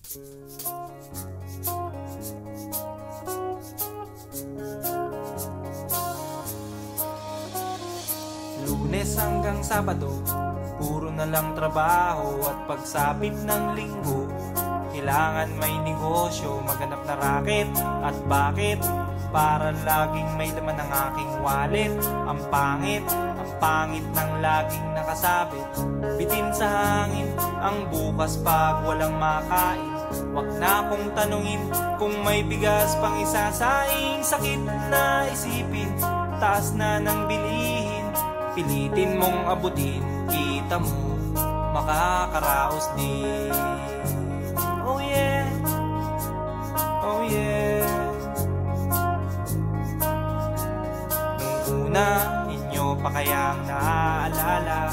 Lunes hanggang Sabado, puro na lang trabaho. At pagsapit ng Linggo, kailangan may negosyo. Maghanap na raket. At bakit? Para laging may laman ang aking wallet. Ang pangit ng laging nakasabit. Bitin sa hangin ang bukas pag walang makain. Wag na akong tanungin kung may bigas pang isasaing. Sakit na isipin, taas na ng bilihin. Pilitin mong abutin, kita mo makakaraos din. Oh yeah, oh yeah. Nung una, inyo pa kayang naaalala,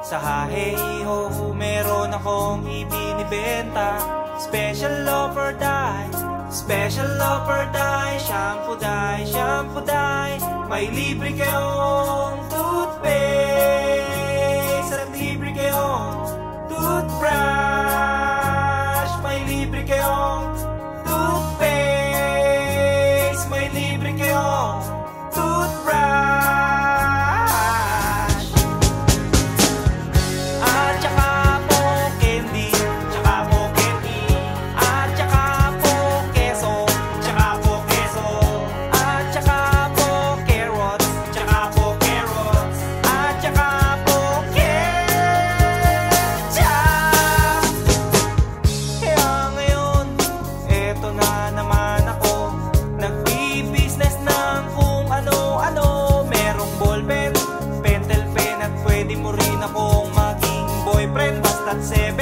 sa Haheho meron akong ibinibenta. Special offer dye, special offer dye. Shampoo dye, shampoo dye. May libre kayong toothpaste at libre kayong toothbrush. May libre kayong toothpaste. May libre kayong toothbrush. At saka po candy, tsaka po candy. At saka po keso, tsaka po keso. At saka po carrots, tsaka po carrots. At saka po ketchup. Kaya ngayon, eto na naman ako, nagbi-business ng kung ano-ano. Merong ballpen, pentel pen, at pwede mo rin akong maging boyfriend. Basta't 7,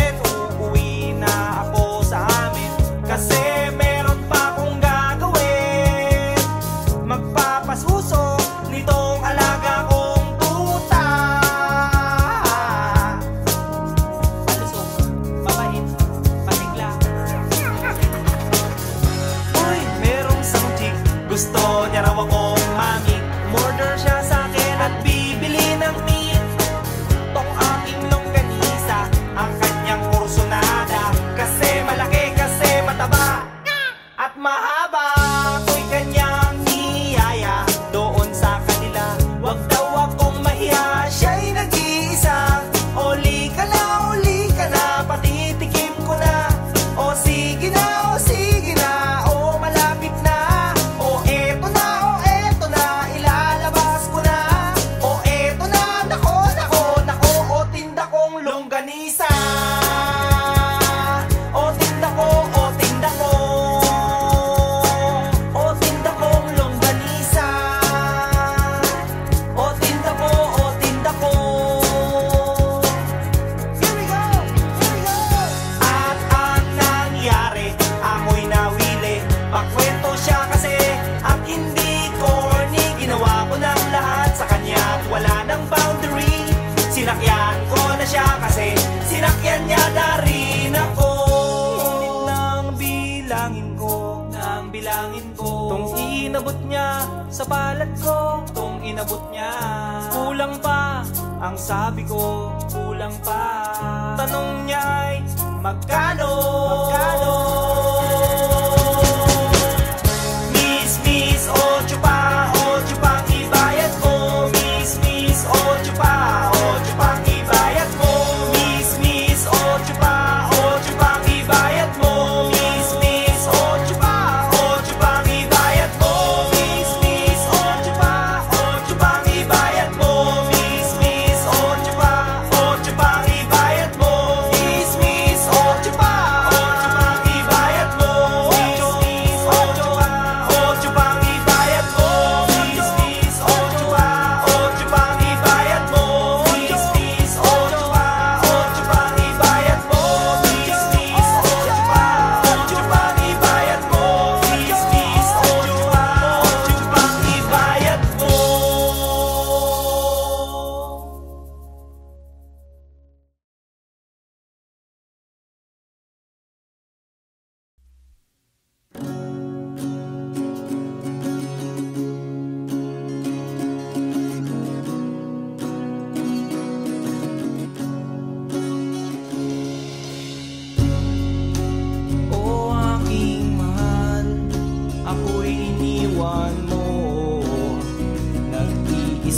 uuwi na ako sa amin. Kasi meron pa akong gagawin. Magpapasuso nitong alaga kong tuta. Palusok, mabait, patigla. Uy, merong isang chick, gusto niya raw akong mami. Murder siya sa akin at bibili ng meat. Tong aking longganisa, ang kanyang kursunada. Kasi malaki, kasi mataba at mahaba. Ako'y kanyang niyaya doon sa kanila. Wag daw akong mahiya, siya'y nag-iisa. Uli ka na, patitikim ko na. O sige na, o sige na, o malapit na. O eto na, ilalabas ko na. O eto na, nako, o tinda kong longganisa. O tinda ko, o tinda ko. O tinda kong longganisa. O tinda ko, o tinda ko. Here we go, here we go. At ang nangyari, ako'y nawili. Pakwento siya kasi at hindi corny. Ginawa ko ng lahat sa kanya at wala ng boundary. Sinakyan ko na siya kasi sinakyan niya na rin ako. Nang bilangin ko, tong inabot niya sa balat ko, tong inabot niya. Kulang pa, ang sabi ko, kulang pa. Tanong niya ay, magkano? Miss, ocho pang ibayad mo. Miss, ocho pang ibayad mo. Miss, ocho pang ibayad mo. Miss, ocho pang ibayad mo. Miss, ocho pang ibayad mo. Miss, ocho pang ibayad mo. Miss, ocho pang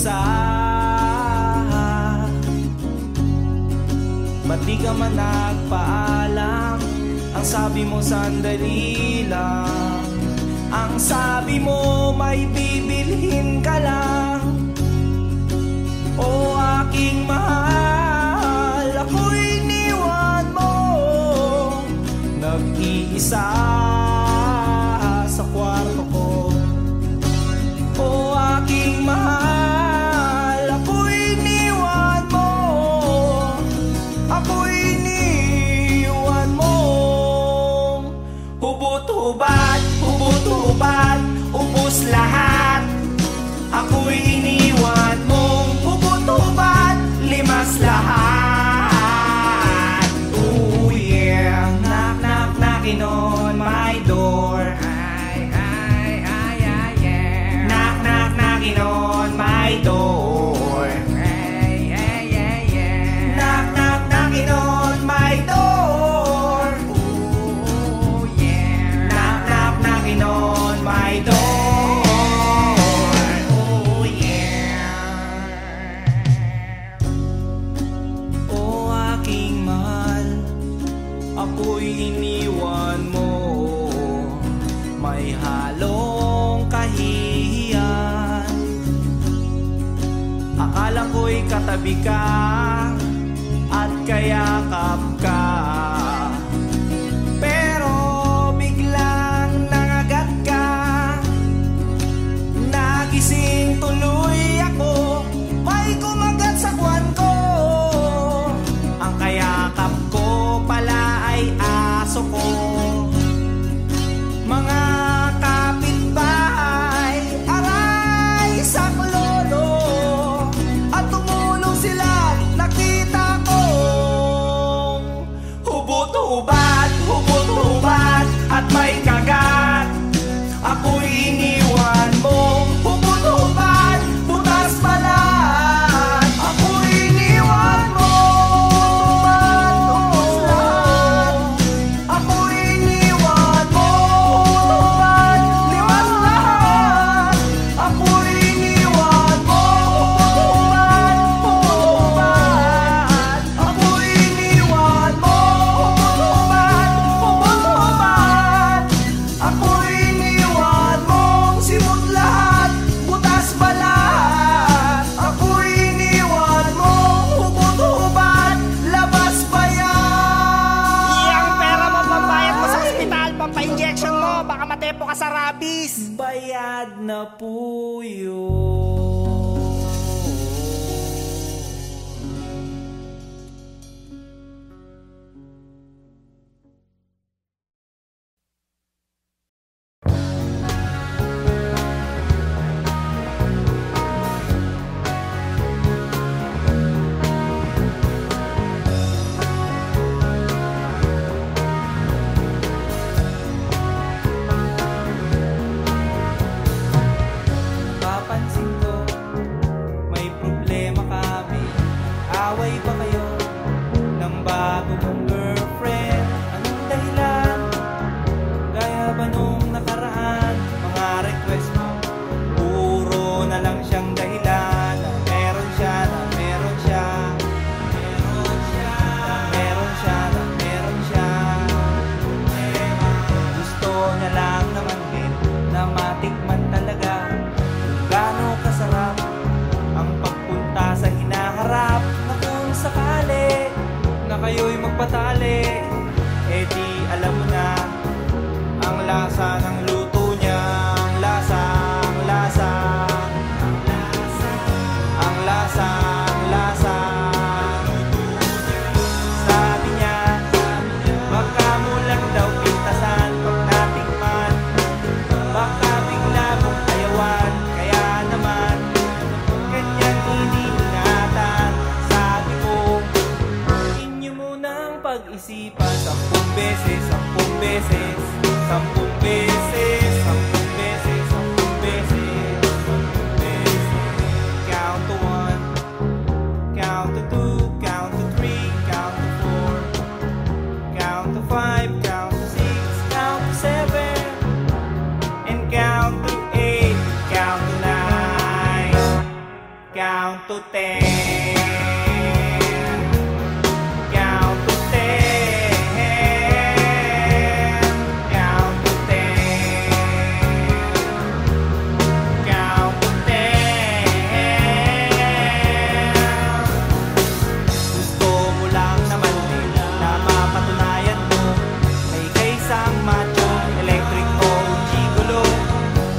isa. Ba't di ka man nagpaalam? Ang sabi mo sandali lang. Ang sabi mo may bibilhin ka lang. O aking mahal, ako'y iniwan mo nag-iisa sa kwarto ko. O aking mahal, ako'y iniwan mo. Ako'y iniwan mo. Hubot-hubad, hubot-hubad, ubos lahat. Ako'y iniwan mong hubot-hubad, limas lahat. Oh yeah, knock knock knocking on my door. Ay, ay, ay, ay, yeah. Knock knock knocking on my door. Ay, ay, ay, yeah. Knock knock knocking on my door. Oh yeah, knock knock knocking on my door. Ako'y iniwan mo, may halong kahihiyan. Akala ko'y katabi ka at kayakap ka, pero biglang nangagat ka. Nagising tuloy ako, may kumagat sa kwan ko. Ang kayakap ko pala ay aso ko. Mga kapitbahay, aray sa lolo, at tumulong sila, nakita ko. Hubot-hubad, hubot-hubad, at may kagat. Ako'y iniwan mo, hubot-hubad, butas balat. Ako'y iniwan mo. Matepo ka sa rabis. Bayad na po yun. Kayo'y magpatali, eh di alam mo na ang lasa ng luto niya. Ang lasa, ang lasa, ang lasa, ang lasa, ang lasa. Sabi niya, baka mo lang daw pintasan pag natikman, baka bigla mong ayawan. Kaya naman ganyan iniingatan. Sabi ko, pag-isipan 10 beses, 10 beses, 10 beses, 10 beses, 10 beses, 10 beses. Count to 1, count to 2, count to 3, count to 4, count to 5, count to 6, 10. Count to 10. Count to 10. Count to 10. Gusto mo lang naman din na mapatunayan mo may kaisang macho, electric o gigolo,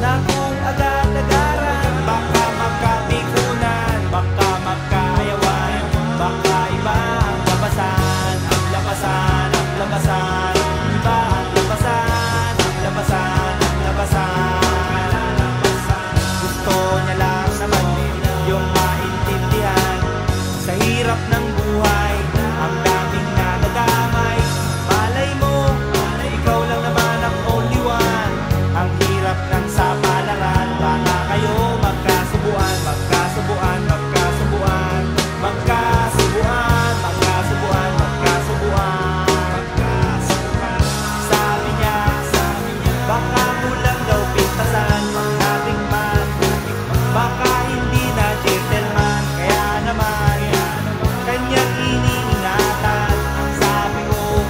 na kung agad-agaran baka magkapikunan, baka magkayawan, baka iba ang labasan, ang labasan, ang labasan, iba ang labasan, ang labasan, ang labasan. Gusto niya lang naman din yung maintindihan sa hirap ng buhay, ang daming nadadamay. Malay mo, ikaw lang naman ang only one. Ang hirap ng sapalaran, baka kayo magkasubuan, magkasubuan, magkasubuan, magkasubuan, magkasubuan, magkasubuan, magkasubuan. Sabi niya, baka kulang daw pintasan, magdating man, baka hindi na gentleman. Kaya naman, kanyang iniingatan. Ang sabi ko,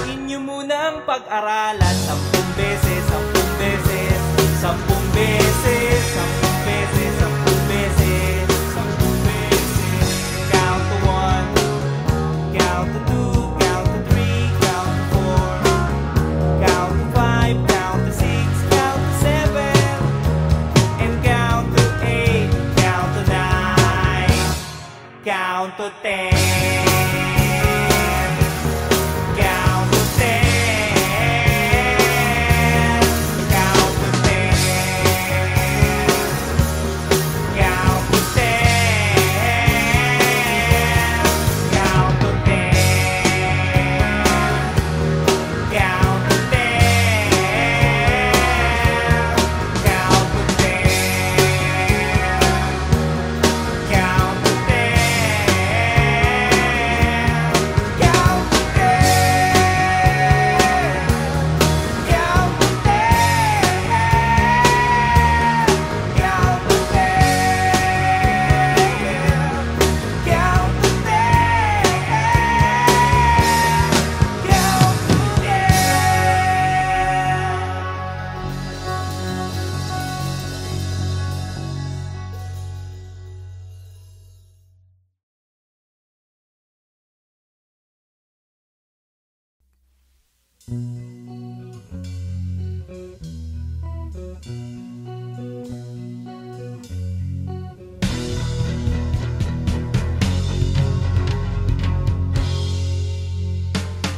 inyo munang pag-aralan 10 beses, 10 beses, 10 beses, 10 beses, 10 beses, 10 beses. Count to 1, count to 2, count to 3, count to 4, count to 5, count to 6, count to 7, and count to 8, count to 9, count to 10. Count to 10. Count to 10. Count to 10. Count to 10. Count to 10. Count to 10. Count to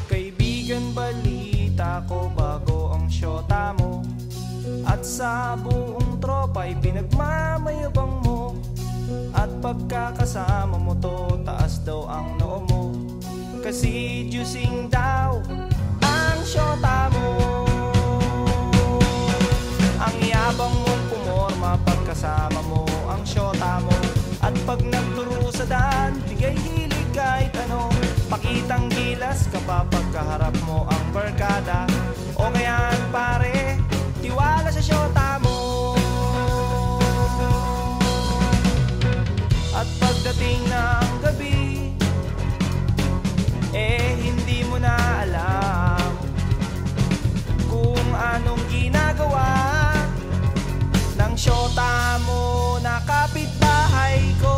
'Kaibigan, balita ko bago ang syota mo, at sa buong tropa'y pinagmamayabang mo. At pagkakasama mo to, taas daw ang noo mo, kasi juicing daw ang syota mo. Ang yabang mong pumorma pagkasama mo ang syota mo, at pag nagturo sa daan, bigay hilig kahit ano. Pakitang gilas kapag kaharap mo ang barkada, o kaya't pare, tiwala sa syota mo. At pagdating ng gabi, hindi mo na alam kung anong ginagawa ng syota mo na kapitbahay ko.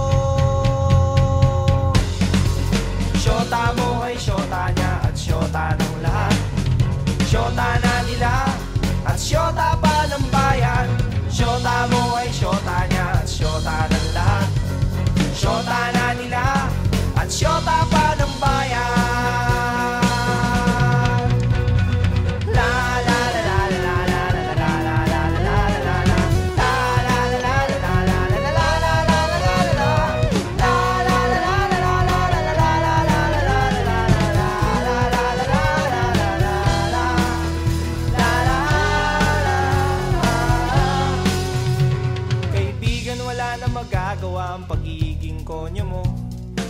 Syota mo ay syota niya at syota ng lahat, syota na nila at syota pa ng bayan. Syota mo ay syota niya at syota ng lahat, syota na nila at syota pa ng bayan. La la la la la la la la la la la la la magagawa ang pagiging konyo mo.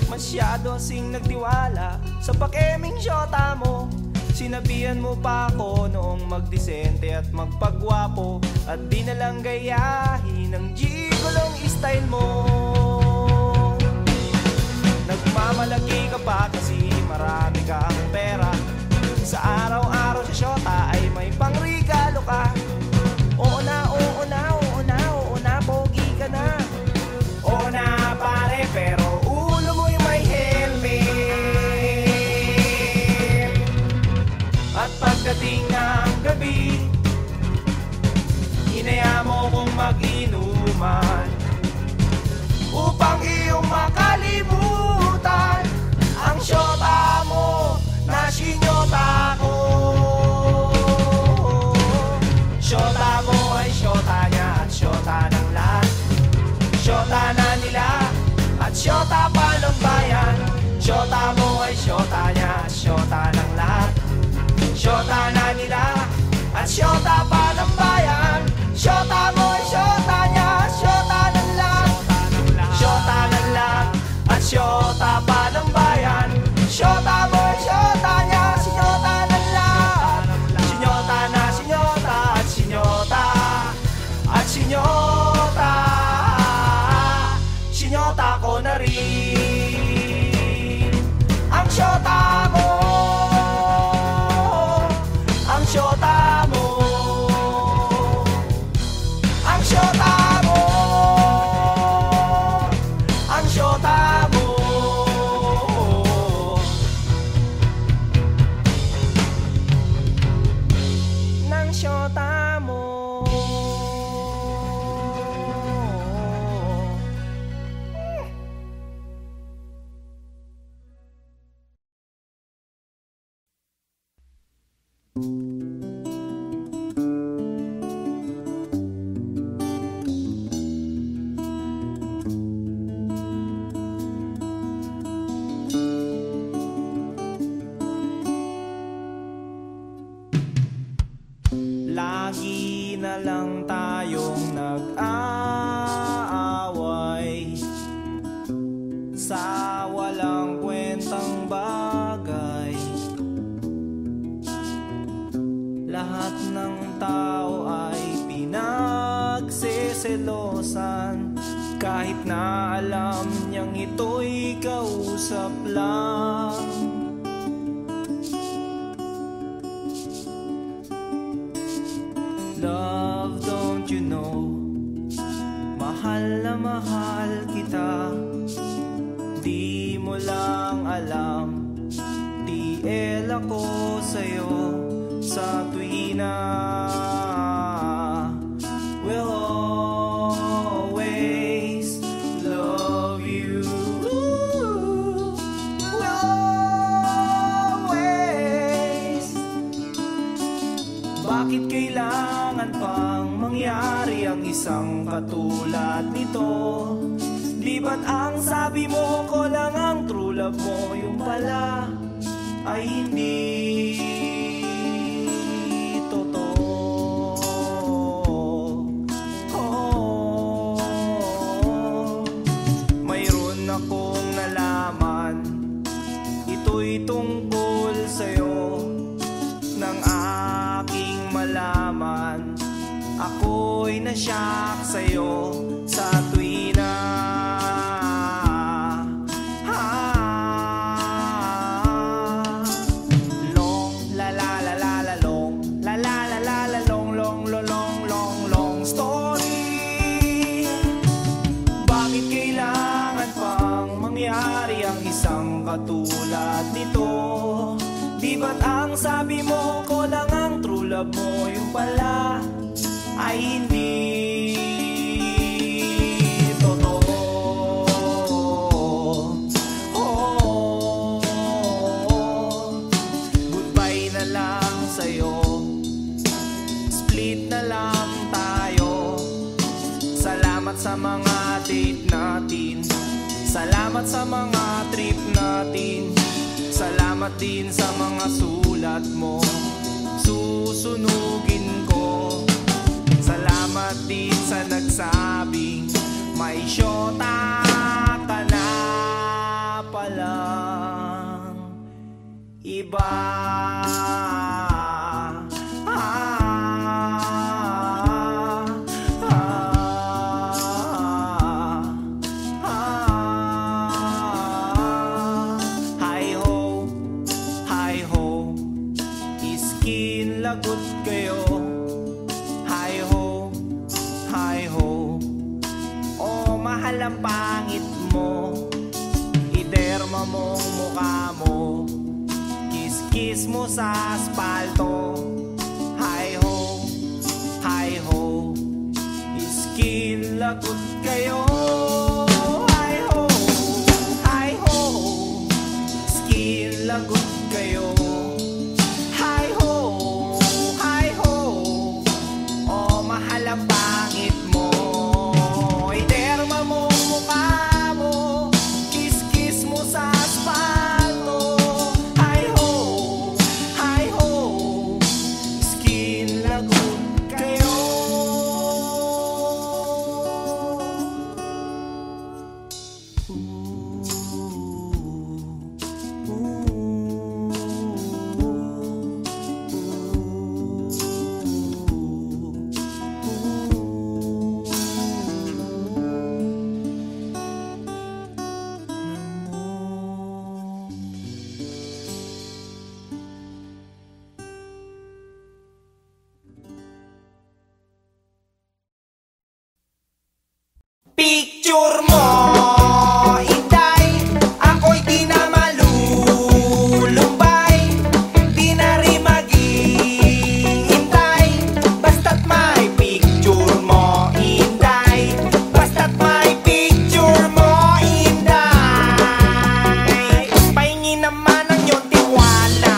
Masyado sing nagtiwala sa pakeming syota mo. Sinabihan mo pa ako noong magdisente at magpagwapo, at di na lang gayahin ang gigolong style mo. Nagmamalaki ka pa kasi marami kang pera. Sa araw-araw sa syota ay may pangregalo ka. Oo na, oo na, oo na, oo na, pogi ka na. Oo na pare, pero ulo mo'y may helmet. At pagdating ng gabi, hinaya mo kong mag-inuman upang iyong makalimutan ang syota mo na sinyota ko. Syota mo ay syota niya at syota ng lahat. Syota na nila at syota pa ng bayan. Syota mo ay syota niya at syota ng lahat. Syota na nila at syota pa ng bayan. Syota mo ay syota niya at syota ng lahat. Syota ng lahat at syota pa ng bayan. Syota mo ay syota niya, sinyota ng lahat. Sinyota na sinyota at sinyota at sinyota. Sinyota ko na rin ang syota mo. Ang syota mo. Ang syota mo. Ang syota mo. Nang syota mo. Lagi na lang tayong nag-aaway sa walang kwentang bagay. Lahat ng tao ay pinagseselosan, kahit na alam niyang ito'y kausap lang. Love, don't you know, mahal na mahal kita. Di mo lang alam, TL ako sa'yo sa tuwina. We'll always love you. We'll always. Bakit kailangan pang mangyari ang isang katulad nito? Di ba't ang sabi mo ko lang ang true love mo, yung pala ay hindi totoo. Mayroon akong nalaman, ito'y tungkol sa'yo. Nang aking malaman, ako'y nasyak sa'yo sa tuwina. Long la la la la la long, la la la la la long, long long long long long story. Bakit kailangan pang mangyari ang isang katulad nito? Di ba't ang sabi mo ko lang ang true love mo, yung pala ay hindi totoo. Goodbye na lang sa'yo, split na lang tayo. Salamat sa mga date natin, salamat sa mga trip natin, salamat din sa mga sulat mo, susunugin ko. Salamat din sa nagsabing may syota ka na palang iba. lagot kayo. Hi ho, hi ho. Oh, mahal ang pangit mo. Iderma mong mukha mo. Kiss-kiss mo sa asfalto. Hi ho, hi ho. Iskin lagot kayo. Hi ho, hi ho. Iskin lagot kayo. Hi ho, hi ho. Oh, mahal ang pangit mo. Iderma mong mukha mo. Kiss-kiss mo sa asfalto. Hi ho, hi ho. Skin lagot kayo. Picture mo, Inday, ako'y di na malulumbay, di na rin maghihintay, basta't may picture mo, Inday, basta't may picture mo, Inday. Pahingin naman ang iyong tiwala,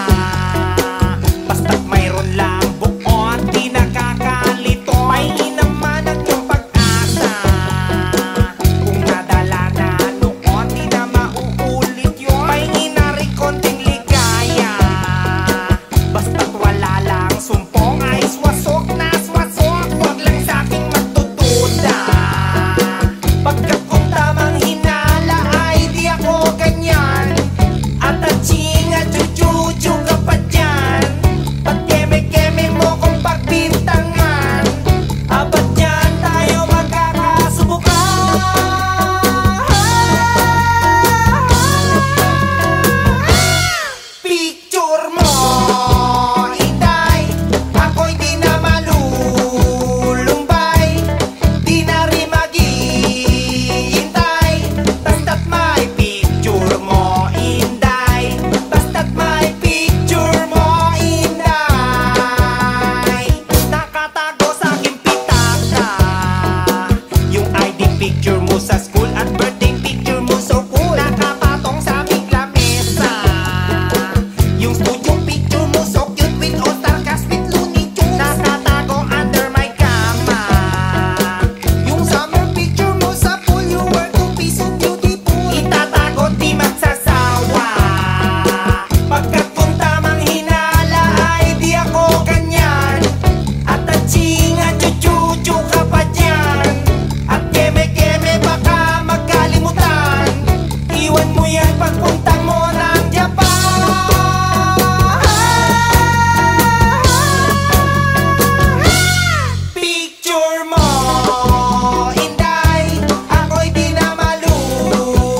basta't mayroon lang buo at di nakakalito. Pahingin naman ang iyong pag-asa, kung nadala na noon di na mauulit yun. Pahingin na rin konting ligaya, basta't wala lang sumpong ay swasok na swasok. Huwag lang sa'king magtutuda, pagkat kung tamang hinala ay di ako ganyan. At aching at chuchuchu ka pa dyan, ba't keme-keme mo kung pagbintangan? Abat dyan tayo magkakasubukan. Picture mo, Inday, ako'y di na malulumbay, di na rin maghihintay, basta't may picture mo, Inday, basta't may picture mo, Inday. Nakatago sa aking pitaka yung ID picture mo sa school at birthday picture mo so cool. Nakapatong sa aming lamesa yung studio picture mo so cute with all-star cast with Looney Tunes. Nakatago under my kama yung summer picture mo sa pool. You were too be so beautiful. Itatago di magsasawa, pagkat kung tamang hinala ay di ako ganyan. At aching at chuchuchu ka pa dyan, at keme-keme baka magkalimutan. Iwan mo yan pagpunta mo ng Japan. Picture mo, Inday, ako'y di na malulumbay,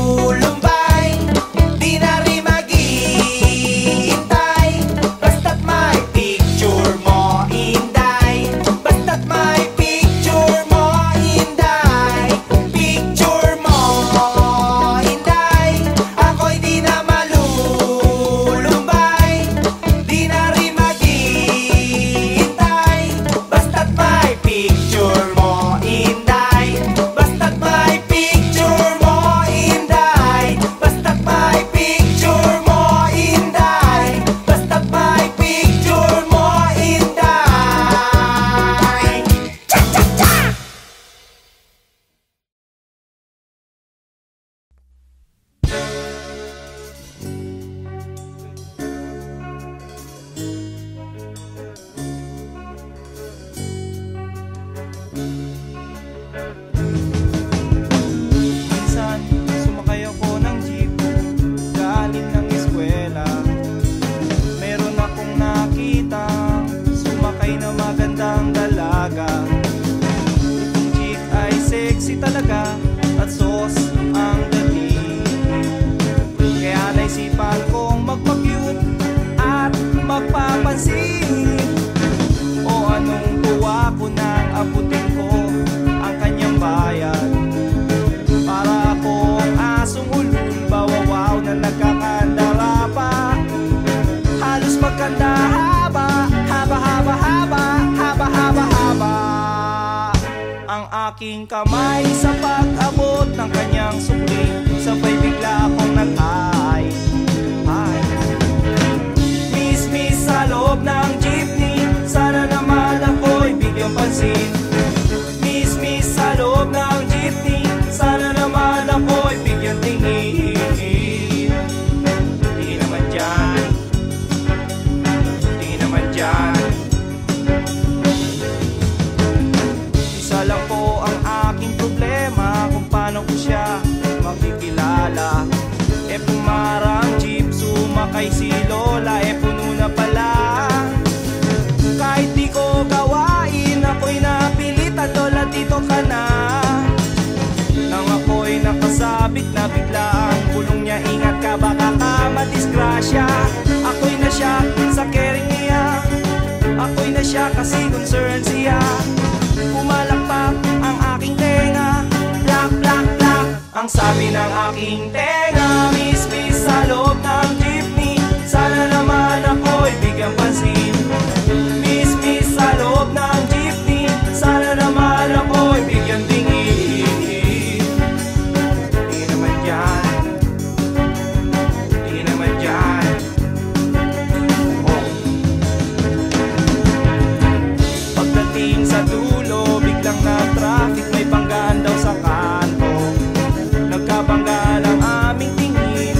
di na rin maghihintay, basta't may picture mo, Inday, basta't may picture mo, Inday. Picture mo, Inday, ako'y di na malulumbay, di na rin maghihintay, basta't may picture mo, Inday, basta't may picture mo, Inday, basta't may picture mo, Inday, basta't may picture mo, Inday. Cha-cha-cha! Minsan, sumakay ako ng jeep, galing ng eskwela. Meron akong nakita, sumakay na magandang dalaga. Itong jeep ay sexy talaga, at sos ang dating. Kaya naisipan kong magpa-cute at magpapansin. ginawa ko nang abutin ko ang kanyang bayad. Para akong asong ulul, bawawaw na nagkakandara pa. Halos magkanda haba, haba, haba, haba, haba, haba, haba. Ang aking kamay sa pag-abot ng kanyang sukli, sabay bigla akong nag-ay. Miss, miss sa loob ng jeepney, sana naman ako'y bigyang pansin. Miss, miss sa loob ng jeepney, sana naman ako'y bigyang tingin. Di naman dyan, di naman dyan. Isa lang po ang aking problema, kung paano ko siya makikilala. E pumarang jeep, sumakay si Lola, e puno na pala. Kahit di ko gawain, ako'y napilitan, Lola dito ka na. Nang ako'y nakasabit na bigla ang bulong niya, ingat ka baka ka madisgrasya. Ako'y na siya sa caring niya, ako'y na siya kasi concern siya. Pumalakpak ang aking tenga, plak, plak, plak, ang sabi ng aking tenga. Miss, miss sa loob ng jeepney, sana naman ako'y bigyang pansin. Miss, miss sa loob ng jeepney, sana naman ako'y bigyang tingin. Di naman dyan, di naman dyan. Oh. Pagdating sa dulo, biglang na-traffic, may banggaan daw sa kanto. Nagkabangga lang aming tingin,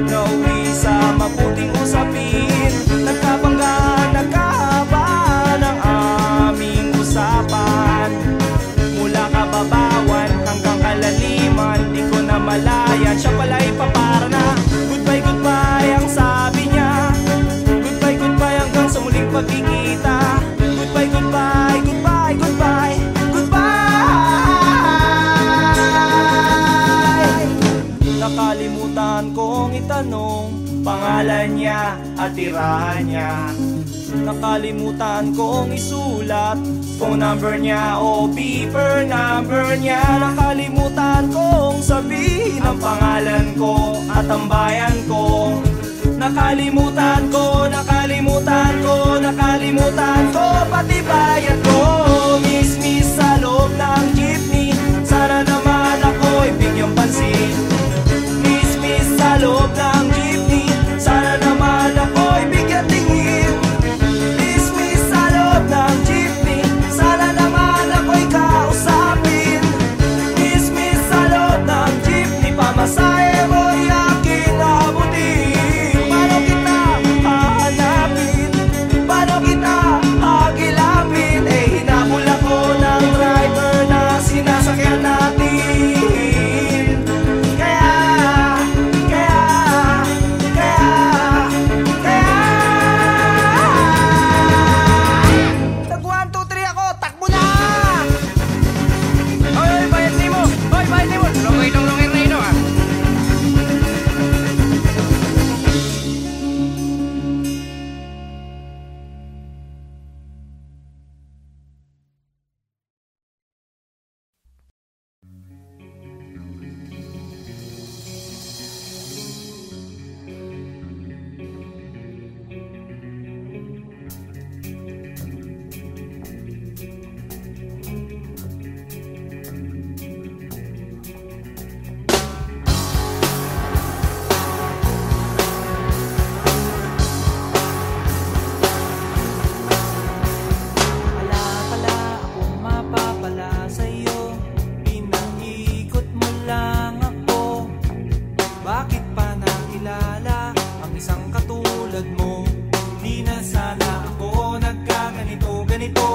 nauwi sa mabuting usapin. Nagkabangga, nagkahaba ng aming usapan. Mula kababawan hanggang kalaliman, di ko na malayan, siya pala'y papara na. Goodbye, goodbye ang sabi niya, goodbye, goodbye hanggang sa muling pagkikita. Goodbye, goodbye, goodbye, goodbye, goodbye. Nakalimutan kong itanong pangalan niya at tirahan niya. Nakalimutan kong isulat phone number niya o beeper number niya. Nakalimutan kong sabihin ang pangalan ko at ang bayan ko. Nakalimutan ko, nakalimutan ko, nakalimutan ko pati bayan ko. Miss, miss sa loob ng jeepney, sana naman ako'y bigyang pansin. Miss, miss sa loob ng jeepney, sana naman ako'y bigyang tingin. Miss, miss sa loob ng jeepney, sana naman ako'y kausapin. Miss, miss sa loob ng jeepney, pamasahe mo'y aking abutin. Paano kita hahanapin? Paano kita hagilapin? Eh hinabol ako ng driver na sinasakyan natin. Kaya tag 1, 2, 3 ako, takbo na! Oy, bayad ni mo! Oy, bayad ni mo! Lungay nung lungay rino ah! Wala pala akong mapapala sa'yo, pinaikot mo lang ako. Bakit pa nakilala ang isang katulad mo? Di na sana ako nagkaganito-ganito.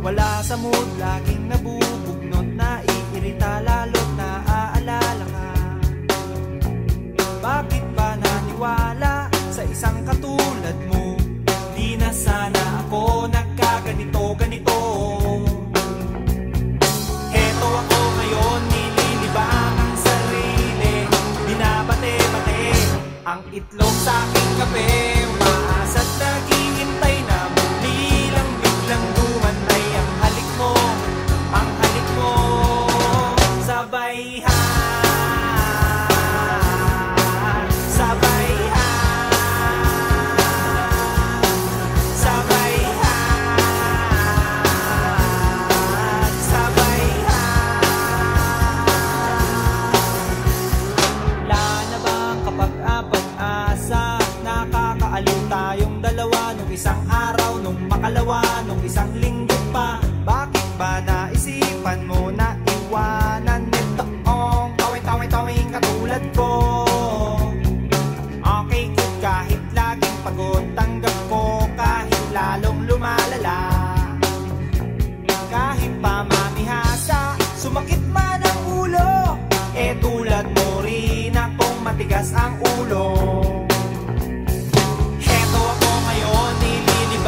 Wala sa mood, laging nabubugnot, naiirita lalo't naaalala ka. Bakit ba naniwala sa isang katulad mo? Di na sana ako nagkaganito-ganito. Heto ako ngayon, nililibang ang sarili, binabate-bate ang itlog sa aking kape. Umaasa't naghihintay na muli lang isang araw, nung makalawa, nung isang linggo pa. Bakit ba naisipan mo na iwanan nitoong tawing katulad ko? Okay good kahit laging pagod, tanggap ko kahit lalong lumalala. Kahit pa mamihasa, sumakit man ang ulo, eh tulad mo rin akong matigas ang ulo. Heto ako ngayon, nililibot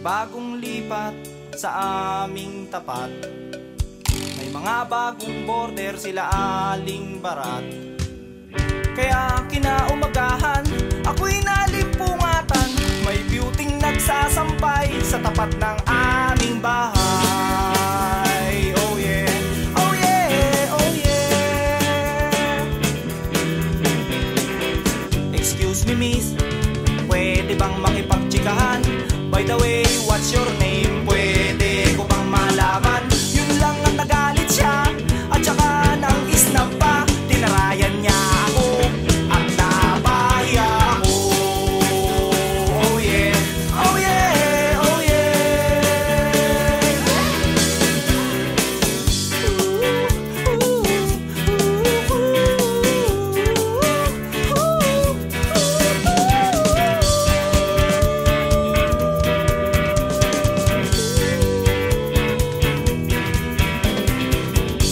bagong lipat sa aming tapat. May mga bagong border sila aling barat. Kaya kinaumagahan, ako'y nalimpungatan. May beauty'ng nagsasampay sa tapat ng aming bahay. Oh yeah, oh yeah, oh yeah. Excuse me miss, pwede bang makipagtsikahan? By the way, what's your name? Pwede ko bang malaman? Yun lang ang nagalit siya, at saka nang isnap pa. Tinarayan niya ako at napahiya ako. Oh yeah, oh yeah, oh yeah.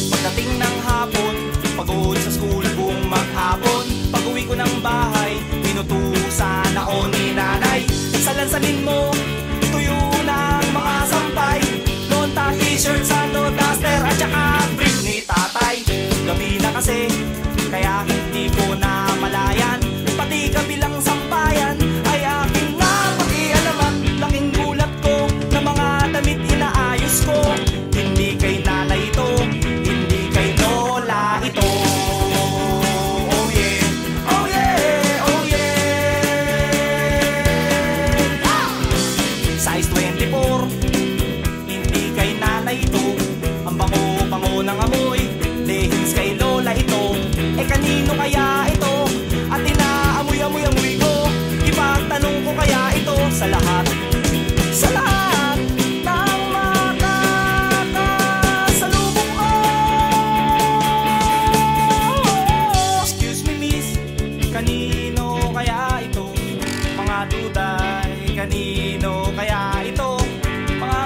Pagdating ng hapon, pagod sa school buong maghapon. Pag-uwi ko ng bahay, pinutusan ako ni nanay. Salansanin mo, tuyo ng mga sampay. Nonta, t-shirt, sando, duster, at saka brief ni tatay. Gabi na kasi, kaya hindi ko na malayan. Pati kabilang sampayan ay aking napakialaman. Laking gulat ko na mga damit inaayos ko. Hindi kay nanay ito, hindi kay lola ito. Oh yeah, oh yeah, oh yeah. Size 24, hindi kay nanay ito. Ang bango-bango ng amoy, leggings kay lola ito. Eh kanino kaya ito? At inaamoy-amoy-amoy ko. Ipagtanong ko kaya ito sa lahat ng makakasalubong ko. Excuse me miss, kanino kaya ito? Mga duday, kanino kaya ito? Mga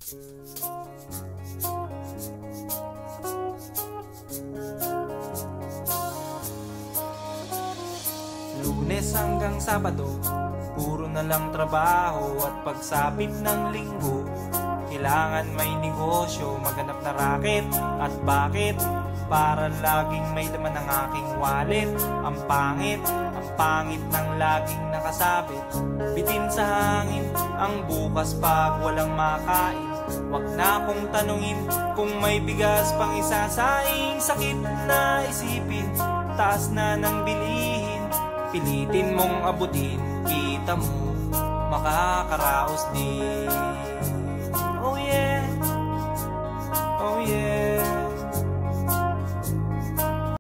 Lunes hanggang Sabado, puro na lang trabaho. At pagsapit ng Linggo, kailangan may negosyo, maghanap na raket. At bakit? Para laging may laman ng aking wallet. Ang pangit ng laging nakasabit. Bitin sa hangin ang bukas pag walang makain. Wag na akong tanungin kung may bigas pang isasaing. Sakit na isipin, taas na ng bilihin. Pilitin mong abutin, kita mo makakaraos din.